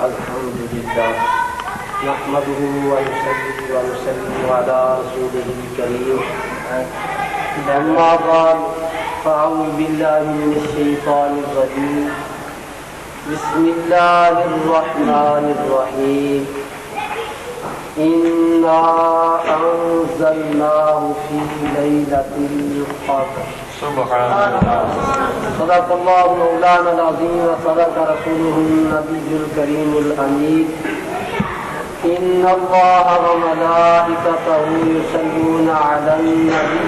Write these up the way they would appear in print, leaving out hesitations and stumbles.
الحمد لله نحمده ونصلي على رسوله الكريم أما بعد فأعوذ بالله من الشيطان الرجيم بسم الله الرحمن الرحيم إنا أنزلناه في ليلة القدر سبحان الله صدق الله مولانا العظيم وصدق رسوله النبي الكريم الأمين إن الله وملائكته يصلون على النبي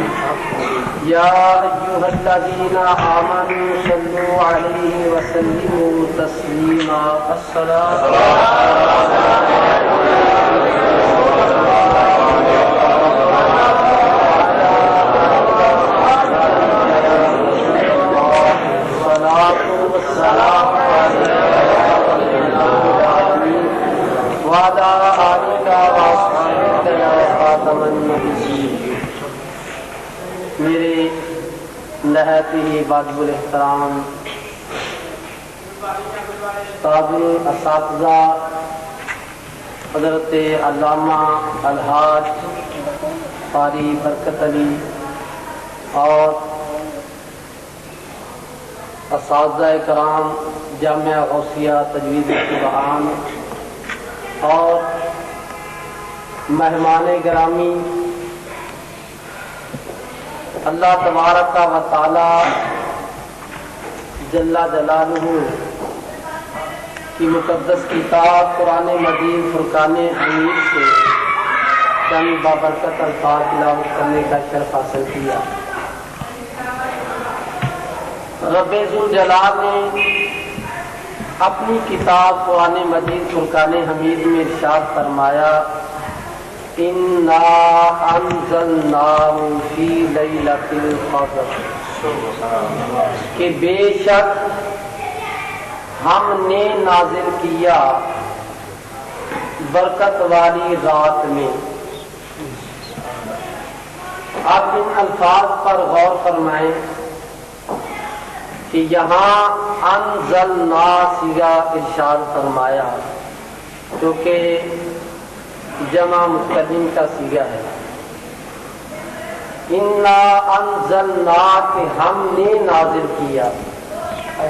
يا أيها الذين آمنوا صلوا عليه وسلموا تسليما الصلاة میرے نہایت ہی واجب الاحترام استاد اساتذہ حضرت علامہ الحاج قاری برکت علی اور اساتذہ کرام جامعہ غوثیہ تجوید القرآن اور مہمان گرامی، اللہ تبارک و تعالی جل جلالہ کی مقدس کتاب قرآن مجید فرقان حمید سے چند بابرکت الفاظ تلاوت کرنے کا شرف حاصل کیا۔ رب ذوالجلال نے اپنی کتاب قرآن مجید فرقان حمید میں ارشاد فرمایا اِنَّا أَنزَلْنَاهُ فِي لَيْلَةِ الْقَدْرِ، کہ بے شک ہم نے نازل کیا برکت والی رات میں۔ آپ ان الفاظ پر غور فرمائیں کہ یہاں انزلنا صیغہ ارشاد فرمایا جو کہ جمع متکلم کا صیغہ ہے۔ انا انزلنا کہ ہم نے نازل کیا،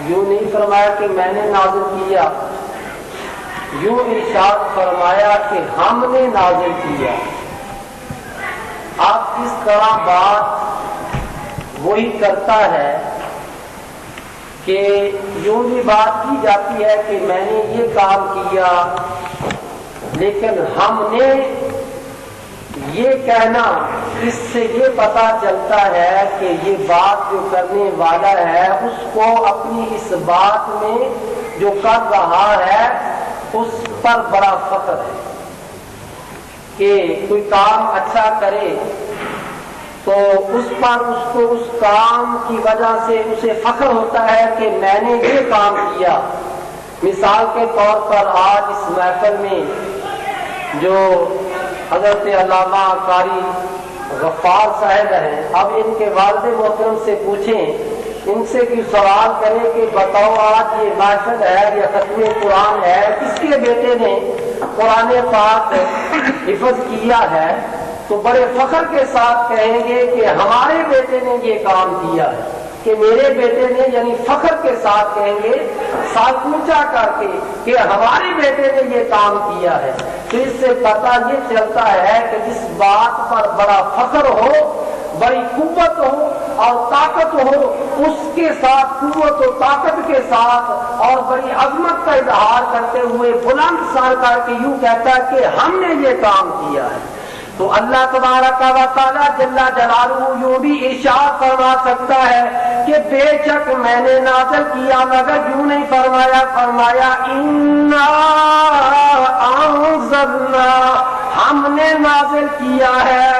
یوں نہیں فرمایا کہ میں نے نازل کیا، یوں ارشاد فرمایا کہ ہم نے نازل کیا۔ آپ اس طرح بات وہی کرتا ہے کہ یوں بھی بات کی جاتی ہے کہ میں نے یہ کام کیا، لیکن ہم نے یہ کہنا، اس سے یہ پتا چلتا ہے کہ یہ بات جو کرنے والا ہے اس کو اپنی اس بات میں جو کر رہا ہے اس پر بڑا فخر ہے کہ کوئی کام اچھا کرے تو اس پر اس کو اس کام کی وجہ سے اسے فخر ہوتا ہے کہ میں نے یہ کام کیا۔ مثال کے طور پر آج اس محفل میں جو حضرت علامہ قاری غفار صاحب ہیں، اب ان کے والد محترم سے پوچھیں، ان سے بھی سوال کریں کہ بتاؤ آج یہ محفل ہے، یہ ختم قرآن ہے، کس کے بیٹے نے قرآن پاک حفظ کیا ہے، تو بڑے فخر کے ساتھ کہیں گے کہ ہمارے بیٹے نے یہ کام کیا ہے، کہ میرے بیٹے نے، یعنی فخر کے ساتھ کہیں گے، ساتھ اونچا کر کے کہ ہمارے بیٹے نے یہ کام کیا ہے۔ تو اس سے پتہ یہ چلتا ہے کہ جس بات پر بڑا فخر ہو، بڑی قوت ہو اور طاقت ہو، اس کے ساتھ قوت و طاقت کے ساتھ اور بڑی عظمت کا اظہار کرتے ہوئے بلند سر کر کے یوں کہتا ہے کہ ہم نے یہ کام کیا ہے۔ تو اللہ تبارک و تعالی جل جلالہ یوں بھی ارشاد فرما سکتا ہے کہ بے شک میں نے نازل کیا، مگر یوں نہیں فرمایا، فرمایا انا انزلنا، ہم نے نازل کیا ہے۔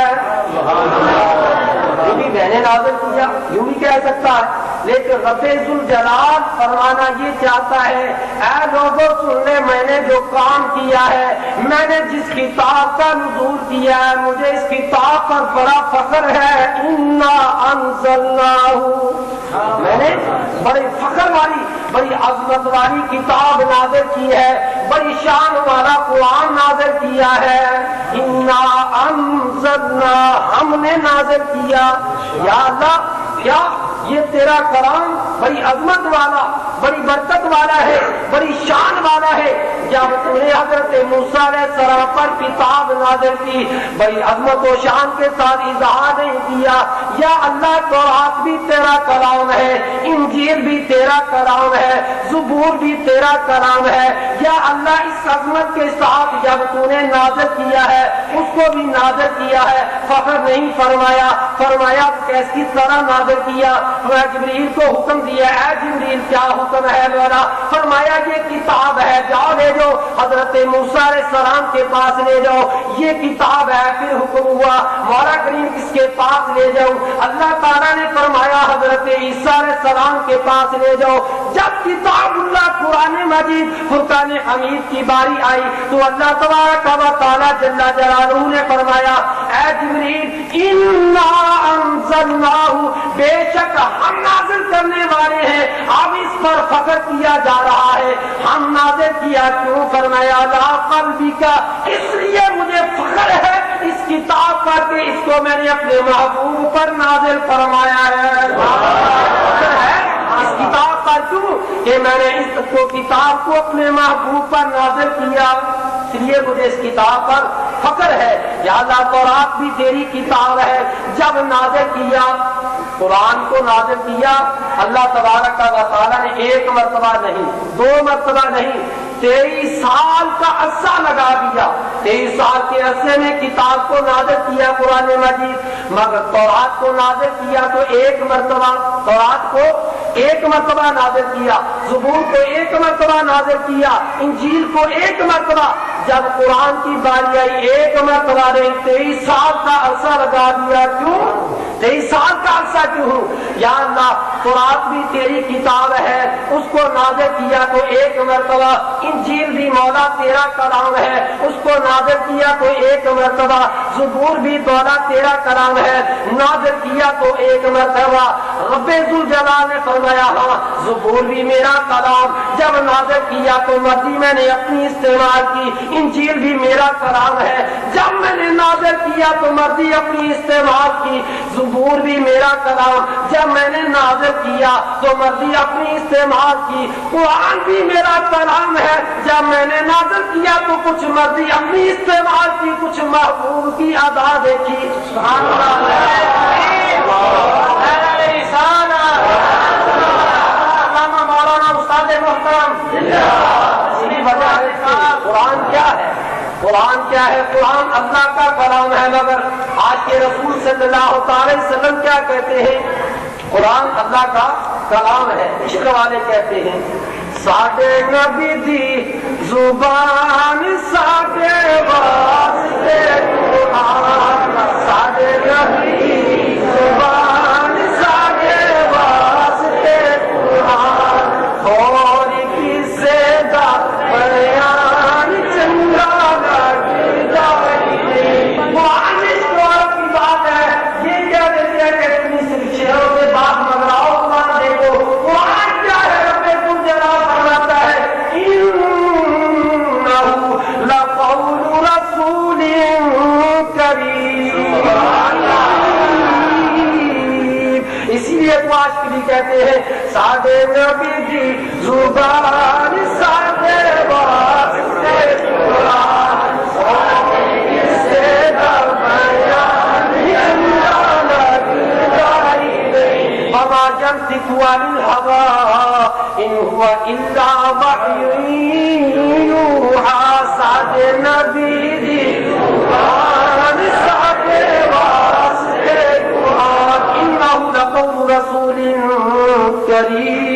یوں بھی میں نے نازل کیا، یوں بھی کہہ سکتا ہے، لیکن رب ذوالجلال فرمانا یہ چاہتا ہے اے لوگوں سن لے، میں نے جو کام کیا ہے، میں نے جس کتاب کا نزول کیا ہے، مجھے اس کتاب پر بڑا فخر ہے۔ انا انزلناہ، میں نے بڑی فخر والی، بڑی عظمت والی کتاب نازل کی ہے، بڑی بڑی شان والا قرآن نازل کیا ہے. انا انزلنا، ہم نے نازل کیا. یا اللہ کیا یہ تیرا کلام بڑی عظمت والا، بڑی برکت والا ہے، بڑی شان والا ہے. جب تم نے حضرت موسیٰ علیہ السلام پر کتاب نازل کی، بڑی عظمت و شان کے ساتھ اظہار نہیں کیا. یا اللہ تورات بھی تیرا کلام ہے، انجیل بھی تیرا کلام ہے، زبور بھی تیرا کلام ہے. یا اللہ اس عظمت کے ساتھ جب تو نے نازل کیا ہے اس کو بھی نازل کیا ہے، فخر نہیں فرمایا. فرمایا کیسی طرح نازل کیا؟ جبریل کو حکم دیا، اے جبریل کیا حکم ہے میرا؟ فرمایا یہ کتاب ہے، جاؤ لے جاؤ حضرت موسیٰ علیہ السلام کے پاس لے جاؤ، یہ کتاب ہے. پھر حکم ہوا مولا کریم کس کے پاس لے جاؤ؟ اللہ تعالیٰ نے فرمایا حضرت عیسیٰ علیہ السلام کے پاس لے جاؤ. جب کتاب اللہ قرآن مجید فرقان حمید کی باری آئی تو اللہ تبارک و تعالیٰ جل جلالہ نے فرمایا اے جبریل انا انزلناہ، بے شک ہم نازل کرنے والے ہیں. اب اس پر فخر کیا جا رہا ہے، ہم نازل کیا. کیوں؟ فرمایا لا قلبی کا، اس لیے مجھے فخر ہے اس کتاب پر کہ اس کو میں نے اپنے محبوب پر نازل فرمایا ہے. اس کتاب پر کیوں کہ میں نے اس کو کتاب کو اپنے محبوب پر نازل کیا، اس لیے مجھے اس کتاب پر فخر ہے. یا اللہ تورات بھی تیری کتاب ہے. جب نازل کیا قرآن کو نازل کیا اللہ تبارک و تعالیٰ نے ایک مرتبہ نہیں، دو مرتبہ نہیں، 23 سال کا عرصہ لگا دیا. 23 سال کے عرصے میں کتاب کو نازل کیا قرآن مجید، مگر تورات کو نازل کیا تو ایک مرتبہ. تورات کو ایک مرتبہ نازل کیا، زبور کو ایک مرتبہ نازل کیا، انجیل کو ایک مرتبہ. جب قرآن کی باری آئی ایک مرتبہ نہیں، 23 سال کا عرصہ لگا دیا. کیوں 23 سال کا عرصہ کیوں؟ یا اللہ قرآن بھی تیری کتاب ہے، اس کو نازل کیا تو ایک مرتبہ. انجیل بھی مولا تیرا کلام ہے، اس کو نازل کیا تو ایک مرتبہ. زبور بھی مولا تیرا کلام ہے، نازل کیا تو ایک مرتبہ. رب ذوالجلال نے فرمایا ہاں زبور بھی میرا کلام، جب نازل کیا تو مرضی میں نے اپنی استعمال کی. انجیل بھی میرا کلام ہے، جب میں نے نازل کیا تو مرضی اپنی استعمال کی. زبور بھی میرا کلام، جب میں نے نازل کیا تو مرضی اپنی استعمال کی. قرآن بھی میرا کلام ہے، جب میں نے نازل کیا تو کچھ مرضی اپنی استعمال کی، کچھ محبوب کی ادا دیکھی. سبحان مولانا استاد محترم، اسی وجہ سے قرآن کیا ہے؟ قرآن کیا ہے؟ قرآن اللہ کا کلام ہے. مگر آج کے رسول صلی اللہ علیہ وسلم کیا کہتے ہیں؟ قرآن اللہ کا کلام ہے. عشق والے کہتے ہیں ساڈے نبی دی زبان ساڈے واسطے قرآن، ساڈے نبی دی زبان ساڈے واسطے قرآن. اور کسے دا بیان چنگا لگدا نہیں. قرآن کی بات ہے. یہ کیا دیتے ہیں کہ اتنی صرف شہروں سے بات مگراؤ. قرآن دیکھو قرآن کیا ہے؟ رب ذوالجلال فرماتا ہے انہ لقول رسول کریم. اسی لیے تو آج کے لیے کہتے ہیں ساڈے نبی دی زبان ساڈے واسطے قرآن. وما ينطق عن الهوى إن هو إلا وحي يوحى. ساڈے نبی دی زبان ساڈے واسطے قرآن. إنه لقول رسول کریم.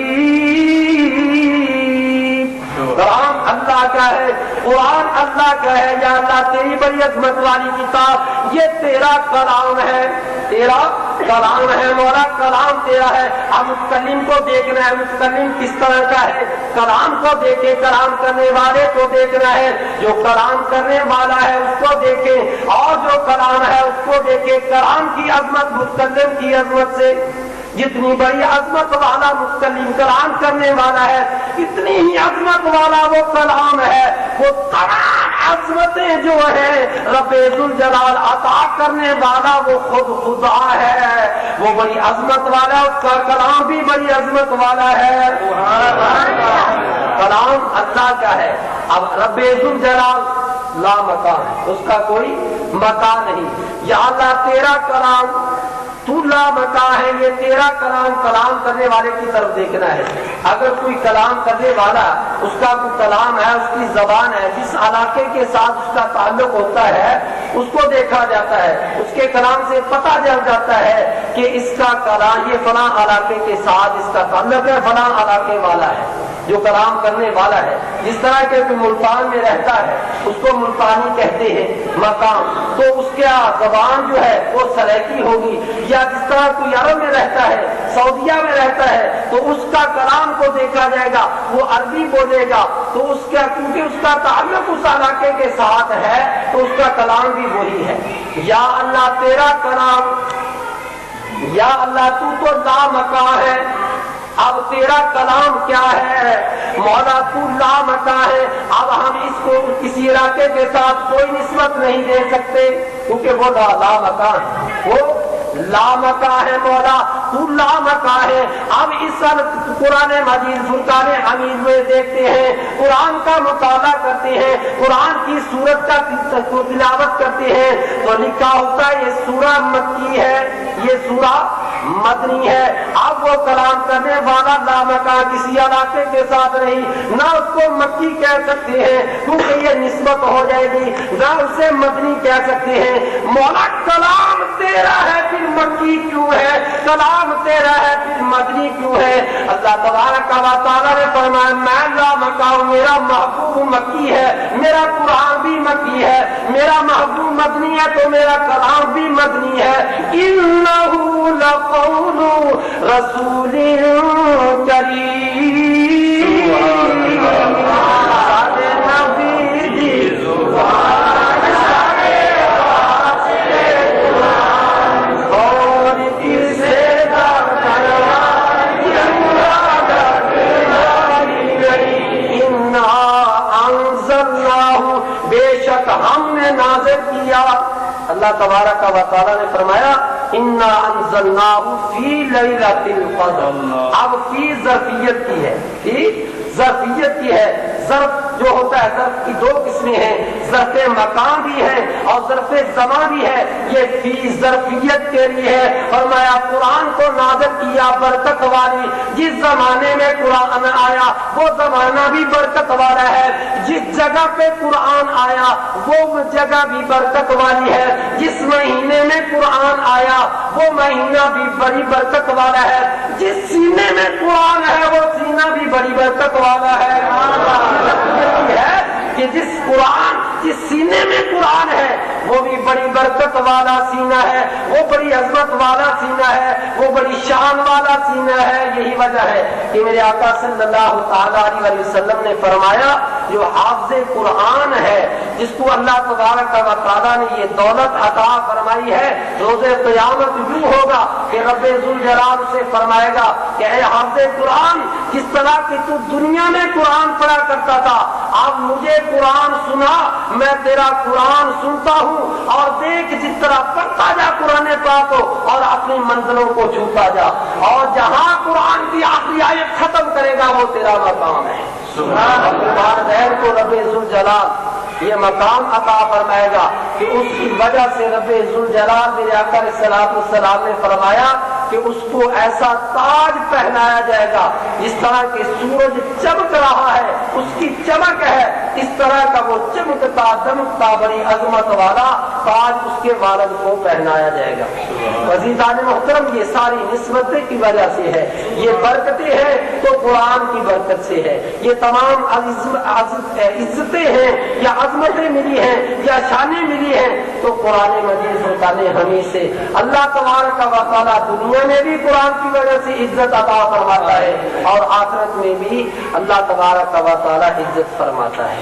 قرآن اللہ کا ہے، قرآن اللہ کا ہے. یا اللہ تیری بڑی عظمت والی کتاب، یہ تیرا کلام ہے، تیرا کلام ہے مولا، کلام تیرا ہے. اب متکلم کو دیکھنا ہے متکلم کس طرح کا ہے. کلام کو دیکھے، کلام کرنے والے کو دیکھنا ہے. جو کلام کرنے والا ہے اس کو دیکھے اور جو کلام ہے اس کو دیکھے. کلام کی عظمت متکلم کی عظمت سے، جتنی بڑی عظمت والا متکلم کلام کرنے والا ہے اتنی ہی عظمت والا وہ کلام ہے. وہ تمام عظمتیں جو ہیں رب ذوالجلال عطا کرنے والا وہ خود خدا ہے، وہ بڑی عظمت والا، اس کا کلام بھی بڑی عظمت والا ہے۔ کلام اللہ کا ہے۔ اب رب ذوالجلال لا مکان ہے، اس کا کوئی مکان نہیں۔ یا اللہ تیرا کلام تو لا مکان ہے، یہ تیرا کلام، کلام کرنے والے کی طرف دیکھنا ہے۔ اگر کوئی کلام کرنے والا اس کا کوئی کلام ہے، اس کی زبان ہے، جس علاقے کے ساتھ اس کا تعلق ہوتا ہے اس کو دیکھا جاتا ہے، اس کے کلام سے پتہ چل جاتا ہے کہ اس کا کلام یہ فلاں علاقے کے ساتھ اس کا تعلق ہے، فلاں علاقے والا ہے جو کلام کرنے والا ہے۔ جس طرح کے کوئی ملتان میں رہتا ہے اس کو ملتانی کہتے ہیں مقام، تو اس کا زبان جو ہے وہ سلیقی ہوگی۔ یا جس طرح کوئی عرب میں رہتا ہے، سعودیہ میں رہتا ہے، تو اس کا کلام کو دیکھا جائے گا، وہ عربی بولے گا، تو اس کا کیونکہ اس کا تعلق اس علاقے کے ساتھ ہے تو اس کا کلام بھی وہی ہے۔ یا اللہ تیرا کلام، یا اللہ تو لا مکان ہے، اب تیرا کلام کیا ہے مولا؟ تو لا مکان ہے، اب ہم اس کو کسی علاقے کے ساتھ کوئی نسبت نہیں دے سکتے کیونکہ وہ لا مکان ہے، وہ لا مکان ہے مولا، تو لا مکان ہے۔ اب اس قرآن مجید فرقان حمید میں دیکھتے ہیں، قرآن کا مطالعہ کرتے ہیں، قرآن کی سورت کا تلاوت کرتے ہیں تو لکھا ہوتا ہے یہ سورہ مکی ہے، یہ سورہ مدنی ہے۔ اب وہ کلام کرنے والا لا مکان کسی علاقے کے ساتھ نہیں، نہ اس کو مکی کہہ سکتے ہیں کیونکہ یہ نسبت ہو جائے گی، نہ اسے مدنی کہہ سکتے ہیں۔ مولا کلام تیرا ہے پھر مکی کیوں ہے؟ کلام تیرا ہے پھر مدنی کیوں ہے؟ اللہ تبارک و تعالیٰ نے فرمایا میں لا مکان، میرا محبوب مکی ہے، میرا قرآن بھی مکی ہے، میرا محبوب مدنی ہے تو میرا کلام بھی مدنی ہے۔ انہ لقول رسول کریم، بے شک ہم نے نازل کیا۔ اللہ تبارک و تعالیٰ نے فرمایا انا انزلناہ فی لیلۃ القدر۔ اب فی ظرفیت کی ہے، فی ظرفیت کی ہے۔ ظرف جو ہوتا ہے ظرف کی دو قسمیں ہیں، ظرف مکان بھی ہے اور ظرف زمان بھی ہے، یہ فی ظرفیت کے لیے ہے۔ فرمایا قرآن کو نازل کیا برکت والی، جس زمانے میں قرآن آیا وہ زمانہ بھی برکت والا ہے، جس جگہ پہ قرآن آیا وہ جگہ بھی برکت والی ہے، جس مہینے میں قرآن آیا وہ مہینہ بھی بڑی برکت والا ہے، جس سینے میں قرآن ہے وہ سینہ بھی بڑی برکت والا ہے۔ ہے کہ جس سینے میں قرآن ہے وہ بھی بڑی برکت والا سینہ ہے، وہ بڑی عظمت والا سینہ ہے، وہ بڑی شان والا سینہ ہے۔ یہی وجہ ہے کہ میرے آقا صلی اللہ تعالی علیہ وسلم نے فرمایا جو حافظ قرآن ہے، جس کو اللہ تبارک و تعالیٰ نے یہ دولت عطا فرمائی ہے، روز قیامت یوں ہوگا کہ رب ذوالجلال سے فرمائے گا کہ اے حافظ قرآن، جس طرح کہ تو دنیا میں قرآن پڑھا کرتا تھا اب مجھے قرآن سنا، میں تیرا قرآن سنتا ہوں، اور دیکھ جس طرح پڑھتا جا قرآن پاک کو اور اپنی منزلوں کو چھوتا جا، اور جہاں قرآن کی آخری آیت ختم کرے گا وہ تیرا مقام ہے۔ والدین کو رب ذوالجلال یہ مقام عطا فرمائے گا کہ اس کی وجہ سے رب ذوالجلال میرے آقا علیہ السلام نے فرمایا کہ اس کو ایسا تاج پہنایا جائے گا جس طرح کہ سورج چمک رہا ہے، اس کی چمک ہے، اس طرح کا وہ چمکتا دمکتا بڑی عظمت والا تاج اس کے والد کو پہنایا جائے گا۔ عزیزان محترم یہ ساری نسبتیں کی وجہ سے ہے، یہ برکتیں ہیں تو قرآن کی برکت سے ہے، یہ تمام عزتیں ہیں یا عظمتیں ملی ہیں یا شانیں ملی ہیں تو قرآن مجید فرقان حمید سے۔ اللہ تبارک و تعالیٰ دنیا میں بھی قرآن کی وجہ سے عزت عطا فرماتا ہے اور آخرت میں بھی اللہ تبارک و تعالیٰ عزت فرماتا ہے۔